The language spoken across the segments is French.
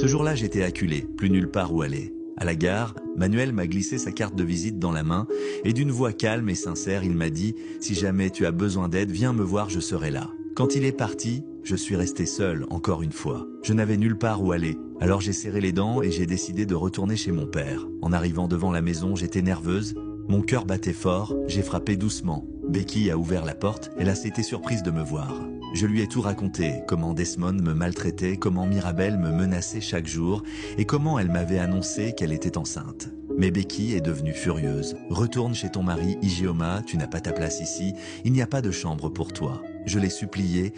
Ce jour-là, j'étais acculé, plus nulle part où aller. À la gare, Manuel m'a glissé sa carte de visite dans la main et d'une voix calme et sincère, il m'a dit « Si jamais tu as besoin d'aide, viens me voir, je serai là ». Quand il est parti, je suis resté seul, encore une fois. Je n'avais nulle part où aller, alors j'ai serré les dents et j'ai décidé de retourner chez mon père. En arrivant devant la maison, j'étais nerveuse, mon cœur battait fort, j'ai frappé doucement. Becky a ouvert la porte, elle a été surprise de me voir. Je lui ai tout raconté, comment Desmond me maltraitait, comment Mirabel me menaçait chaque jour et comment elle m'avait annoncé qu'elle était enceinte. Mais Becky est devenue furieuse. « Retourne chez ton mari, Ijeoma, tu n'as pas ta place ici, il n'y a pas de chambre pour toi. » Je l'ai supplié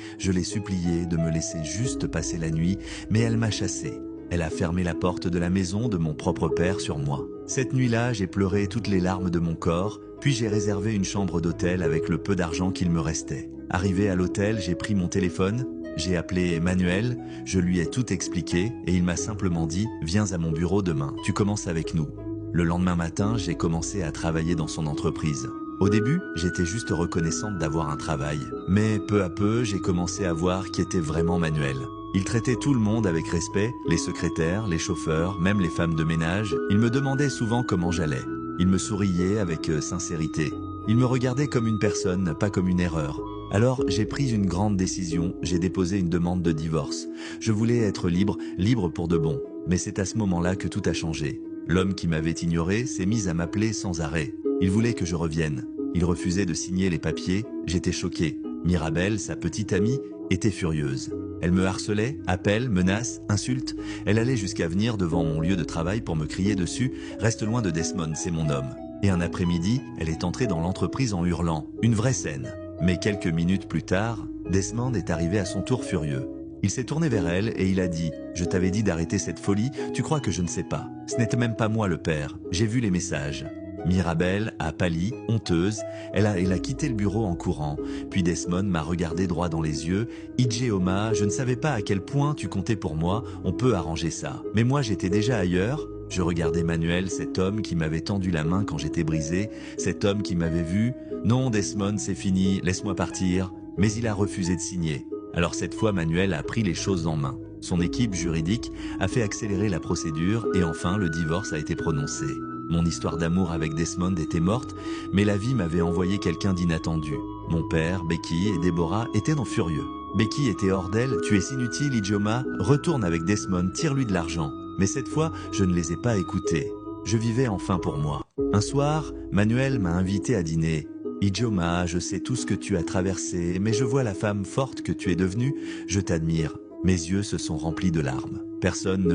de me laisser juste passer la nuit, mais elle m'a chassé. Elle a fermé la porte de la maison de mon propre père sur moi. Cette nuit-là, j'ai pleuré toutes les larmes de mon corps, puis j'ai réservé une chambre d'hôtel avec le peu d'argent qu'il me restait. Arrivé à l'hôtel, j'ai pris mon téléphone, j'ai appelé Manuel, je lui ai tout expliqué et il m'a simplement dit « Viens à mon bureau demain, tu commences avec nous ». Le lendemain matin, j'ai commencé à travailler dans son entreprise. Au début, j'étais juste reconnaissante d'avoir un travail. Mais peu à peu, j'ai commencé à voir qui était vraiment Manuel. Il traitait tout le monde avec respect, les secrétaires, les chauffeurs, même les femmes de ménage. Il me demandait souvent comment j'allais. Il me souriait avec sincérité. Il me regardait comme une personne, pas comme une erreur. Alors, j'ai pris une grande décision, j'ai déposé une demande de divorce. Je voulais être libre, libre pour de bon. Mais c'est à ce moment-là que tout a changé. L'homme qui m'avait ignoré s'est mis à m'appeler sans arrêt. Il voulait que je revienne. Il refusait de signer les papiers, j'étais choqué. Mirabel, sa petite amie, était furieuse. Elle me harcelait, appels, menaces, insultes. Elle allait jusqu'à venir devant mon lieu de travail pour me crier dessus « Reste loin de Desmond, c'est mon homme ». Et un après-midi, elle est entrée dans l'entreprise en hurlant. Une vraie scène. Mais quelques minutes plus tard, Desmond est arrivé à son tour furieux. Il s'est tourné vers elle et il a dit « Je t'avais dit d'arrêter cette folie, tu crois que je ne sais pas. Ce n'était même pas moi le père, j'ai vu les messages. » Mirabel a pâli, honteuse, elle a quitté le bureau en courant, puis Desmond m'a regardé droit dans les yeux. « Ijeoma, je ne savais pas à quel point tu comptais pour moi, on peut arranger ça. Mais moi j'étais déjà ailleurs. » Je regardais Manuel, cet homme qui m'avait tendu la main quand j'étais brisé, cet homme qui m'avait vu. « Non Desmond, c'est fini, laisse-moi partir. » Mais il a refusé de signer. Alors cette fois Manuel a pris les choses en main. Son équipe juridique a fait accélérer la procédure et enfin le divorce a été prononcé. Mon histoire d'amour avec Desmond était morte, mais la vie m'avait envoyé quelqu'un d'inattendu. Mon père, Becky et Deborah étaient dans furieux. Becky était hors d'elle, « Tu es inutile, Ijeoma, retourne avec Desmond, tire-lui de l'argent. » Mais cette fois, je ne les ai pas écoutés. Je vivais enfin pour moi. Un soir, Manuel m'a invité à dîner. « Ijeoma, je sais tout ce que tu as traversé, mais je vois la femme forte que tu es devenue, je t'admire. » Mes yeux se sont remplis de larmes. Personne ne